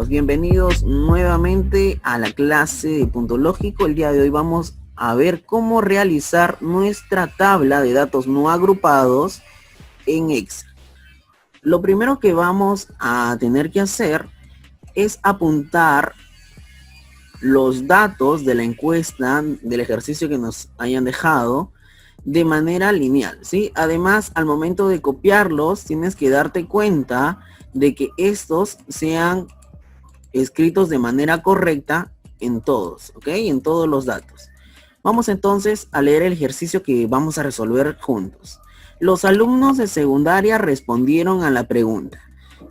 Bienvenidos nuevamente a la clase de punto lógico. El día de hoy vamos a ver cómo realizar nuestra tabla de datos no agrupados en Excel. Lo primero que vamos a tener que hacer es apuntar los datos de la encuesta, del ejercicio que nos hayan dejado, de manera lineal, ¿sí? Además, al momento de copiarlos, tienes que darte cuenta de que estos sean escritos de manera correcta en todos, ¿ok? En todos los datos. Vamos entonces a leer el ejercicio que vamos a resolver juntos. Los alumnos de secundaria respondieron a la pregunta: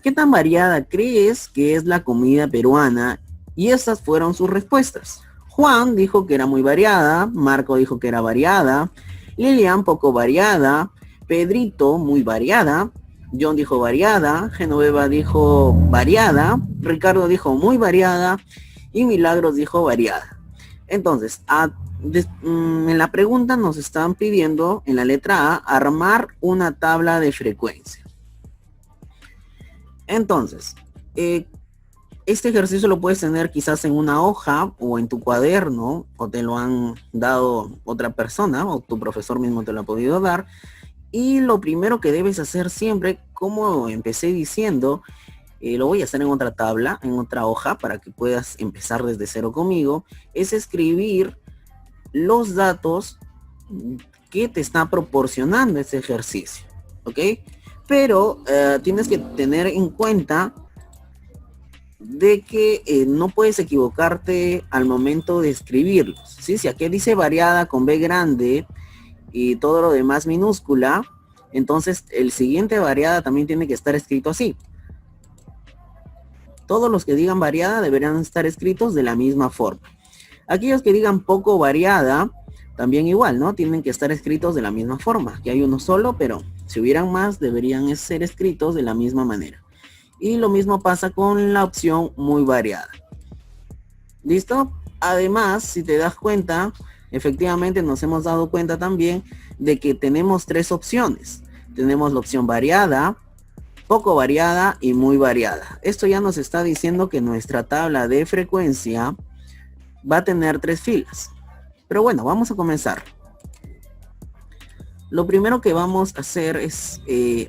¿qué tan variada crees que es la comida peruana? Y estas fueron sus respuestas. Juan dijo que era muy variada, Marco dijo que era variada, Lilian poco variada, Pedrito muy variada, John dijo variada, Genoveva dijo variada, Ricardo dijo muy variada y Milagros dijo variada. Entonces, en la pregunta nos están pidiendo, en la letra A, armar una tabla de frecuencia. Entonces, este ejercicio lo puedes tener quizás en una hoja o en tu cuaderno, o te lo han dado otra persona, o tu profesor mismo te lo ha podido dar. Y lo primero que debes hacer siempre, como empecé diciendo, lo voy a hacer en otra tabla, en otra hoja, para que puedas empezar desde cero conmigo, es escribir los datos que te está proporcionando este ejercicio, ¿ok? Pero tienes que tener en cuenta de que no puedes equivocarte al momento de escribirlos, ¿sí? Si aquí dice variada con B grande y todo lo demás minúscula, entonces el siguiente variada también tiene que estar escrito así. Todos los que digan variada deberían estar escritos de la misma forma. Aquellos que digan poco variada, también igual, ¿no? Tienen que estar escritos de la misma forma. Aquí hay uno solo, pero si hubieran más, deberían ser escritos de la misma manera. Y lo mismo pasa con la opción muy variada. ¿Listo? Además, si te das cuenta, efectivamente nos hemos dado cuenta también de que tenemos tres opciones. Tenemos la opción variada, poco variada y muy variada. Esto ya nos está diciendo que nuestra tabla de frecuencia va a tener tres filas. Pero bueno, vamos a comenzar. Lo primero que vamos a hacer es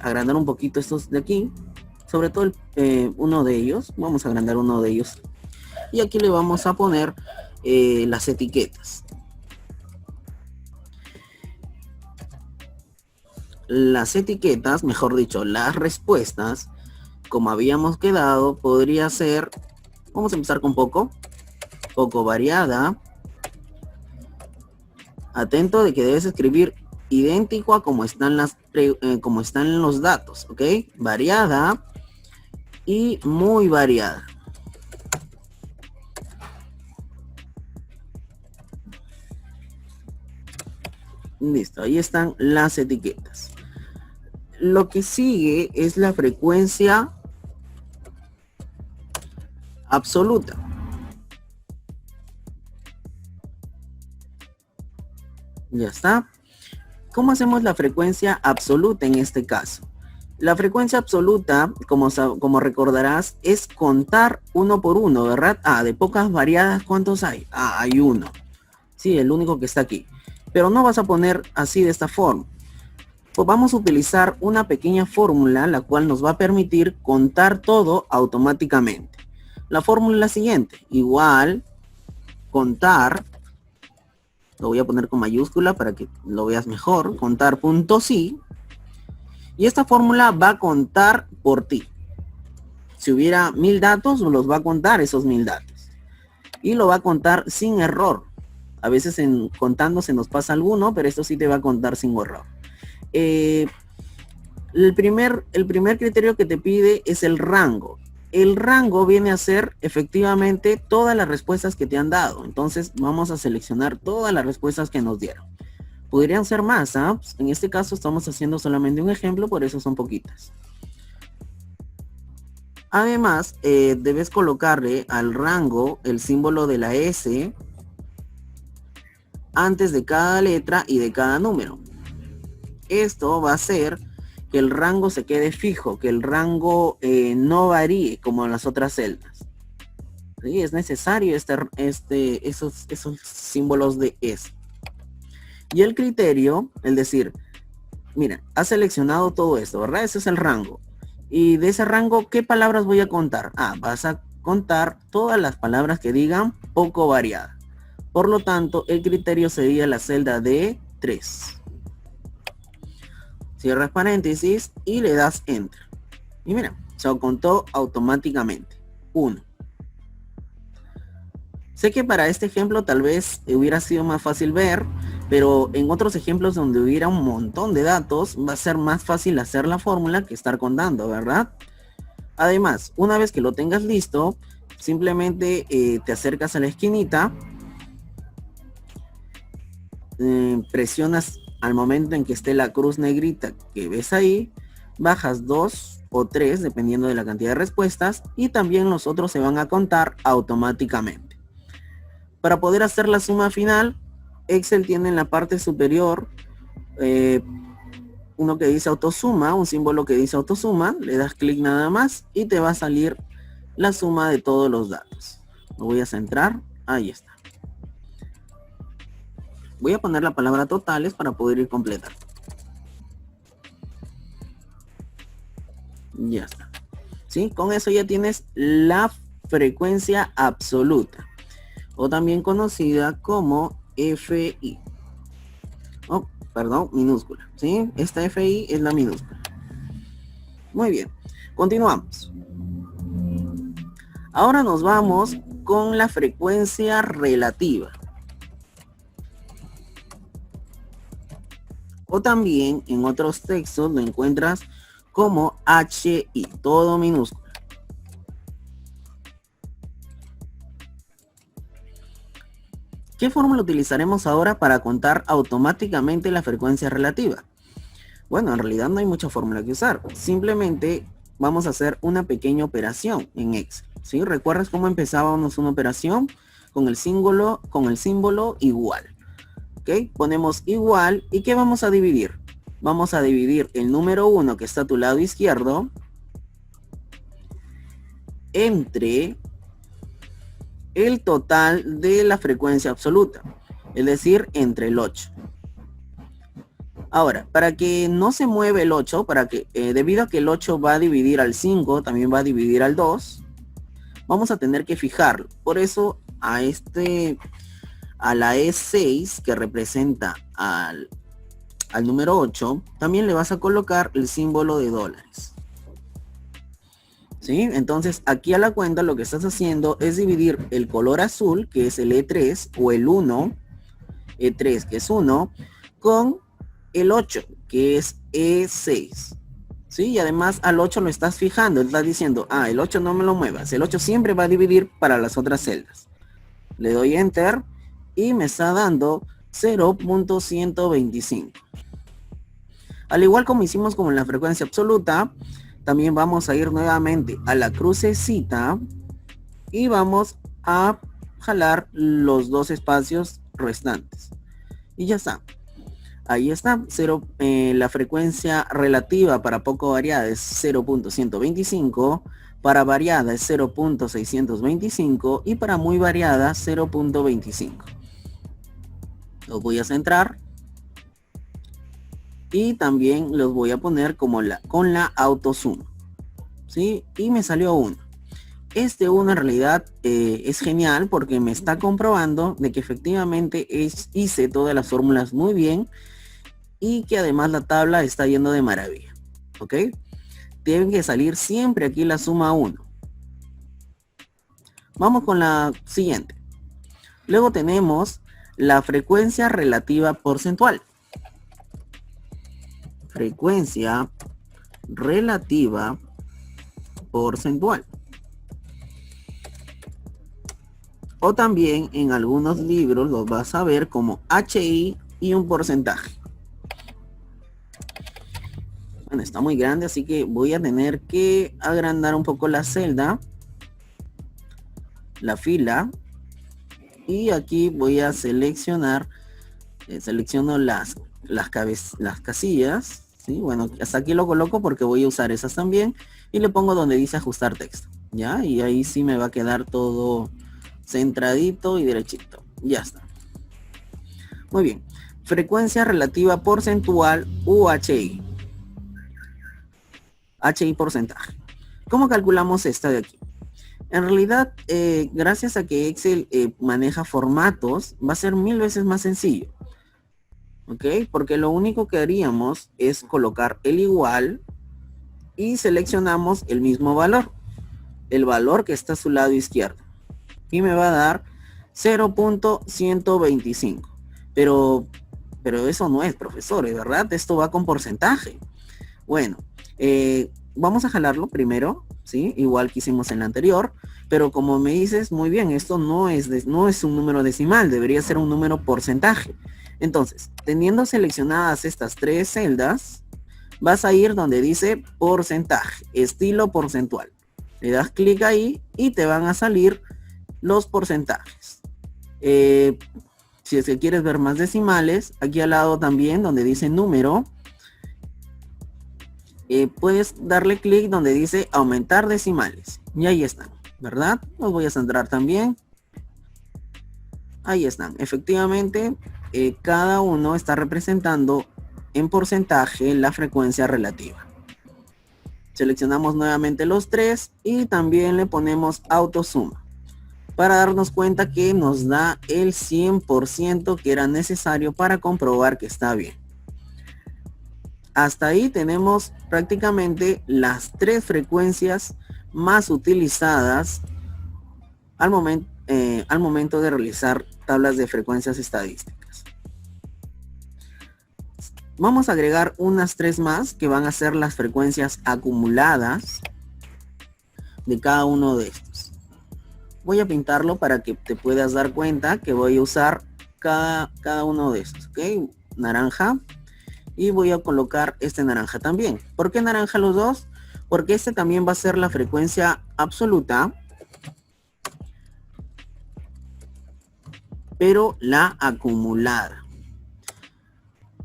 agrandar un poquito estos de aquí. Sobre todo uno de ellos. Vamos a agrandar uno de ellos. Y aquí le vamos a poner las etiquetas. Las etiquetas, mejor dicho, las respuestas, como habíamos quedado, podría ser, vamos a empezar con poco variada. Atento de que debes escribir idéntico a como están como están los datos, ¿ok? Variada y muy variada. Listo, ahí están las etiquetas. Lo que sigue es la frecuencia absoluta. Ya está. ¿Cómo hacemos la frecuencia absoluta en este caso? La frecuencia absoluta, como recordarás, es contar uno por uno, ¿verdad? De pocas variadas, ¿cuántos hay? Hay uno. Sí, el único que está aquí. Pero no vas a poner así de esta forma. Pues vamos a utilizar una pequeña fórmula, la cual nos va a permitir contar todo automáticamente. La fórmula es la siguiente. Igual, contar, lo voy a poner con mayúscula para que lo veas mejor, contar punto sí. Y esta fórmula va a contar por ti. Si hubiera 1000 datos, los va a contar esos 1000 datos. Y lo va a contar sin error. A veces contando se nos pasa alguno, pero esto sí te va a contar sin error. El primer criterio que te pide es el rango. El rango viene a ser efectivamente todas las respuestas que te han dado. Entonces vamos a seleccionar todas las respuestas que nos dieron. Podrían ser más, ¿ah? En este caso estamos haciendo solamente un ejemplo, por eso son poquitas. Además, debes colocarle al rango el símbolo de la S antes de cada letra y de cada número. Esto va a hacer que el rango se quede fijo, que el rango no varíe como en las otras celdas. ¿sí? Es necesario esos símbolos de es. Y el criterio, es decir, mira, has seleccionado todo esto, ¿verdad? Ese es el rango. Y de ese rango, ¿qué palabras voy a contar? Ah, vas a contar todas las palabras que digan poco variada. Por lo tanto, el criterio sería la celda de 3. Cierras paréntesis y le das enter. Y mira, se contó automáticamente. 1. Sé que para este ejemplo tal vez hubiera sido más fácil ver, pero en otros ejemplos donde hubiera un montón de datos, va a ser más fácil hacer la fórmula que estar contando, ¿verdad? Además, una vez que lo tengas listo, simplemente te acercas a la esquinita, presionas al momento en que esté la cruz negrita que ves ahí, bajas 2 o 3 dependiendo de la cantidad de respuestas y también los otros se van a contar automáticamente. Para poder hacer la suma final, Excel tiene en la parte superior uno que dice autosuma, un símbolo que dice autosuma, le das clic nada más y te va a salir la suma de todos los datos. Lo voy a centrar, ahí está. Voy a poner la palabra totales para poder ir completar. Ya está. ¿Sí? Con eso ya tienes la frecuencia absoluta, o también conocida como FI. Oh, perdón, minúscula. ¿Sí? Esta FI es la minúscula. Muy bien. Continuamos. Ahora nos vamos con la frecuencia relativa. O también en otros textos lo encuentras como HI, todo minúsculo. ¿Qué fórmula utilizaremos ahora para contar automáticamente la frecuencia relativa? Bueno, en realidad no hay mucha fórmula que usar. Simplemente vamos a hacer una pequeña operación en Excel. ¿Sí? ¿Recuerdas cómo empezábamos una operación? Con el símbolo igual. ¿Ok? Ponemos igual y ¿qué vamos a dividir? Vamos a dividir el número 1 que está a tu lado izquierdo entre el total de la frecuencia absoluta, es decir, entre el 8. Ahora, para que no se mueva el 8, debido a que el 8 va a dividir al 5, también va a dividir al 2, vamos a tener que fijarlo. Por eso a la E6 que representa al número 8, también le vas a colocar el símbolo de dólares. ¿Sí? Entonces aquí a la cuenta lo que estás haciendo es dividir el color azul, que es el E3, o el 1, E3 que es 1, con el 8, que es E6. ¿Sí? Y además al 8 lo estás fijando, estás diciendo, el 8 no me lo muevas, el 8 siempre va a dividir para las otras celdas. Le doy enter y me está dando 0.125. Al igual como hicimos con la frecuencia absoluta, también vamos a ir nuevamente a la crucecita y vamos a jalar los dos espacios restantes. Y ya está. Ahí está. La frecuencia relativa para poco variada es 0.125. Para variada es 0.625. Y para muy variada 0.25. Los voy a centrar. Y también los voy a poner con la autosuma. ¿Sí? Y me salió 1. Este 1 en realidad es genial porque me está comprobando de que efectivamente hice todas las fórmulas muy bien y que además la tabla está yendo de maravilla. ¿Ok? Tienen que salir siempre aquí la suma 1. Vamos con la siguiente. Luego tenemos la frecuencia relativa porcentual. Frecuencia relativa porcentual. O también en algunos libros los vas a ver como HI y un porcentaje. Bueno, está muy grande, así que voy a tener que agrandar un poco la celda, la fila, y aquí voy a seleccionar, selecciono las casillas, ¿sí? Bueno, hasta aquí lo coloco porque voy a usar esas también, y le pongo donde dice ajustar texto. ¿ya? Y ahí sí me va a quedar todo centradito y derechito. Ya está. Muy bien. Frecuencia relativa porcentual UHI. HI porcentaje. ¿Cómo calculamos esta de aquí? En realidad, gracias a que Excel maneja formatos, va a ser 1000 veces más sencillo. ¿Ok? Porque lo único que haríamos es colocar el igual y seleccionamos el mismo valor. El valor que está a su lado izquierdo. Y me va a dar 0.125. Pero eso no es, profesores, ¿verdad? Esto va con porcentaje. Bueno, vamos a jalarlo primero, ¿sí? Igual que hicimos en la anterior, pero como me dices, muy bien, esto no es un número decimal, debería ser un número porcentaje. Entonces, teniendo seleccionadas estas tres celdas, vas a ir donde dice porcentaje, estilo porcentual. Le das clic ahí y te van a salir los porcentajes. Si es que quieres ver más decimales, aquí al lado también donde dice número, puedes darle clic donde dice aumentar decimales. Y ahí están, ¿verdad? Los voy a centrar también. Ahí están. Efectivamente, cada uno está representando en porcentaje la frecuencia relativa. Seleccionamos nuevamente los tres y también le ponemos autosuma para darnos cuenta que nos da el 100% que era necesario para comprobar que está bien. Hasta ahí tenemos prácticamente las tres frecuencias más utilizadas al momento de realizar tablas de frecuencias estadísticas. Vamos a agregar unas tres más que van a ser las frecuencias acumuladas de cada uno de estos. Voy a pintarlo para que te puedas dar cuenta que voy a usar cada uno de estos, ¿ok? Naranja. Y voy a colocar este naranja también. ¿Por qué naranja los dos? Porque este también va a ser la frecuencia absoluta, pero la acumulada.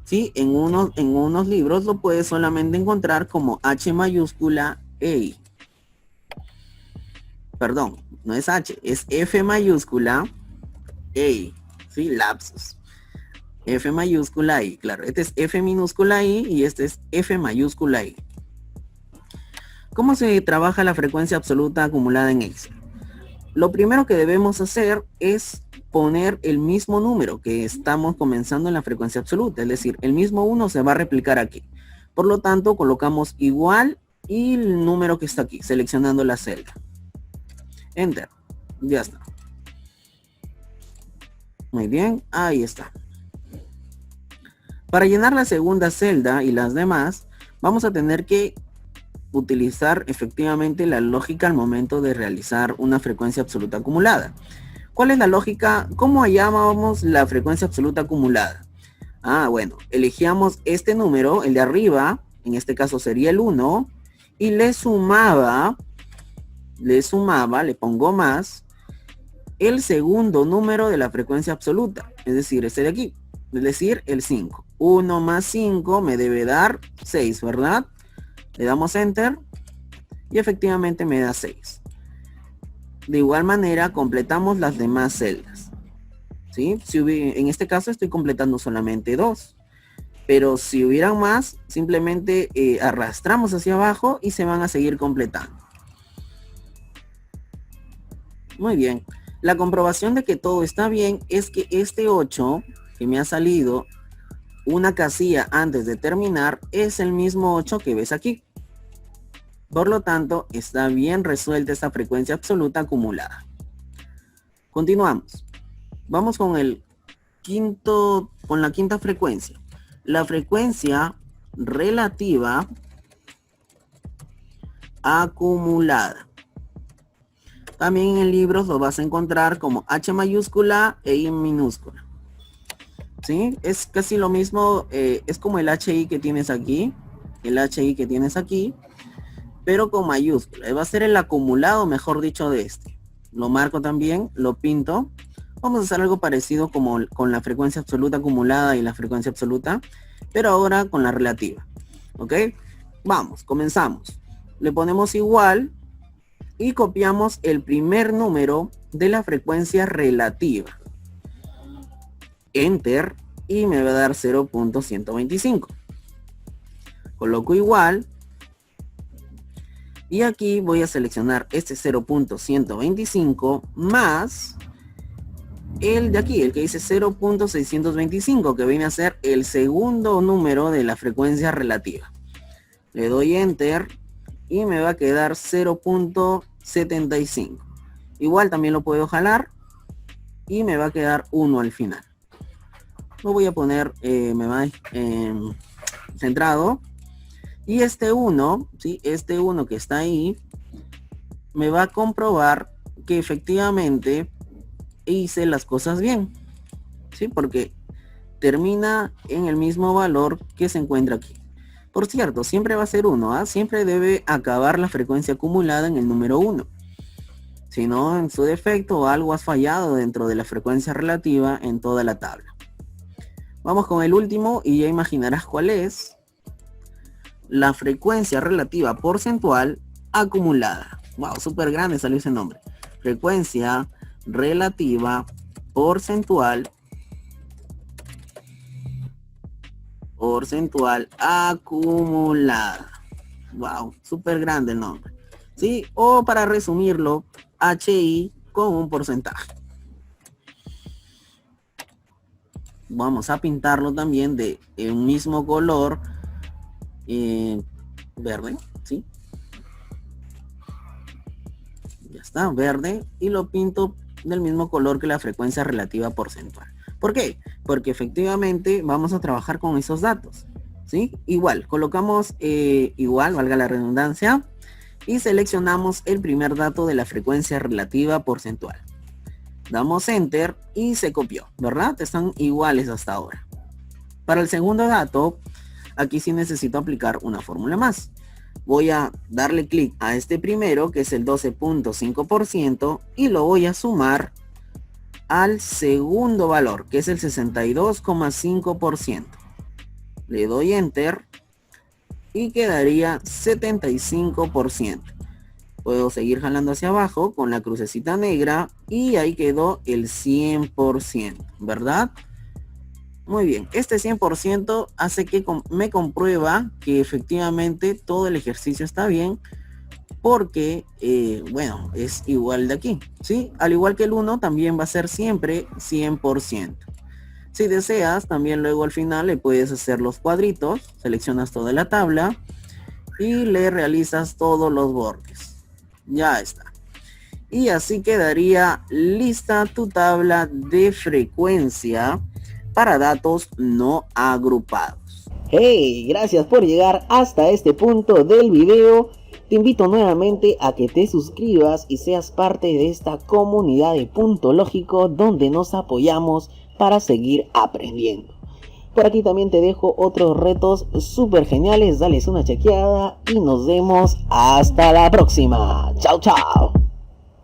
¿Sí? En unos libros lo puedes solamente encontrar como H mayúscula e I. Perdón, no es H, es F mayúscula e I. ¿Sí? Lapsus. F mayúscula I, claro, este es F minúscula I y este es F mayúscula I. ¿Cómo se trabaja la frecuencia absoluta acumulada en Excel? Lo primero que debemos hacer es poner el mismo número que estamos comenzando en la frecuencia absoluta, es decir, el mismo 1 se va a replicar aquí. Por lo tanto, colocamos igual y el número que está aquí, seleccionando la celda. Enter. Ya está. Muy bien, ahí está. Para llenar la segunda celda y las demás, vamos a tener que utilizar efectivamente la lógica al momento de realizar una frecuencia absoluta acumulada. ¿Cuál es la lógica? ¿Cómo llamábamos la frecuencia absoluta acumulada? Bueno, elegíamos este número, el de arriba, en este caso sería el 1, y le sumaba, le pongo más, el segundo número de la frecuencia absoluta, es decir, este de aquí, es decir, el 5. 1 más 5 me debe dar 6, ¿verdad? Le damos enter y efectivamente me da 6. De igual manera completamos las demás celdas. ¿Sí? En este caso estoy completando solamente 2. Pero si hubieran más, simplemente arrastramos hacia abajo y se van a seguir completando. Muy bien. La comprobación de que todo está bien es que este 8 que me ha salido una casilla antes de terminar es el mismo 8 que ves aquí. Por lo tanto, está bien resuelta esta frecuencia absoluta acumulada. Continuamos. Vamos con la quinta frecuencia. La frecuencia relativa acumulada. También en libros lo vas a encontrar como H mayúscula e I minúscula. ¿Sí? Es casi lo mismo, es como el HI que tienes aquí, pero con mayúscula. Va a ser el acumulado, mejor dicho, de este. Lo marco también, lo pinto. Vamos a hacer algo parecido como con la frecuencia absoluta acumulada y la frecuencia absoluta, pero ahora con la relativa. ¿Ok? Vamos, comenzamos. Le ponemos igual y copiamos el primer número de la frecuencia relativa. Enter y me va a dar 0.125. Coloco igual y aquí voy a seleccionar este 0.125 más el de aquí, el que dice 0.625, que viene a ser el segundo número de la frecuencia relativa. Le doy enter y me va a quedar 0.75. Igual también lo puedo jalar y me va a quedar 1 al final. Lo voy a poner centrado, y este 1, ¿sí? Este 1 que está ahí me va a comprobar que efectivamente hice las cosas bien, ¿sí? Porque termina en el mismo valor que se encuentra aquí. Por cierto, siempre va a ser 1, ¿ah? Siempre debe acabar la frecuencia acumulada en el número 1. Si no, en su defecto, algo has fallado dentro de la frecuencia relativa en toda la tabla. Vamos con el último y ya imaginarás cuál es. La frecuencia relativa porcentual acumulada. Wow, súper grande salió ese nombre. Frecuencia relativa porcentual acumulada. Wow, súper grande el nombre. ¿Sí? O para resumirlo, HI con un porcentaje. Vamos a pintarlo también de un mismo color verde, ¿sí? Ya está, verde, y lo pinto del mismo color que la frecuencia relativa porcentual. ¿Por qué? Porque efectivamente vamos a trabajar con esos datos, ¿sí? Igual, colocamos igual, valga la redundancia, y seleccionamos el primer dato de la frecuencia relativa porcentual. Damos enter y se copió, ¿verdad? Están iguales hasta ahora. Para el segundo dato, aquí sí necesito aplicar una fórmula más. Voy a darle clic a este primero, que es el 12.5%, y lo voy a sumar al segundo valor, que es el 62,5%. Le doy enter y quedaría 75%. Puedo seguir jalando hacia abajo con la crucecita negra y ahí quedó el 100%, ¿verdad? Muy bien, este 100% hace que me comprueba que efectivamente todo el ejercicio está bien, porque, bueno, es igual de aquí, ¿sí? Al igual que el 1, también va a ser siempre 100%. Si deseas, también luego al final le puedes hacer los cuadritos, seleccionas toda la tabla y le realizas todos los bordes. Ya está. Y así quedaría lista tu tabla de frecuencia para datos no agrupados. Hey, gracias por llegar hasta este punto del video. Te invito nuevamente a que te suscribas y seas parte de esta comunidad de Punto Lógico, donde nos apoyamos para seguir aprendiendo. Por aquí también te dejo otros retos súper geniales. Dales una chequeada y nos vemos hasta la próxima. Chao, chao.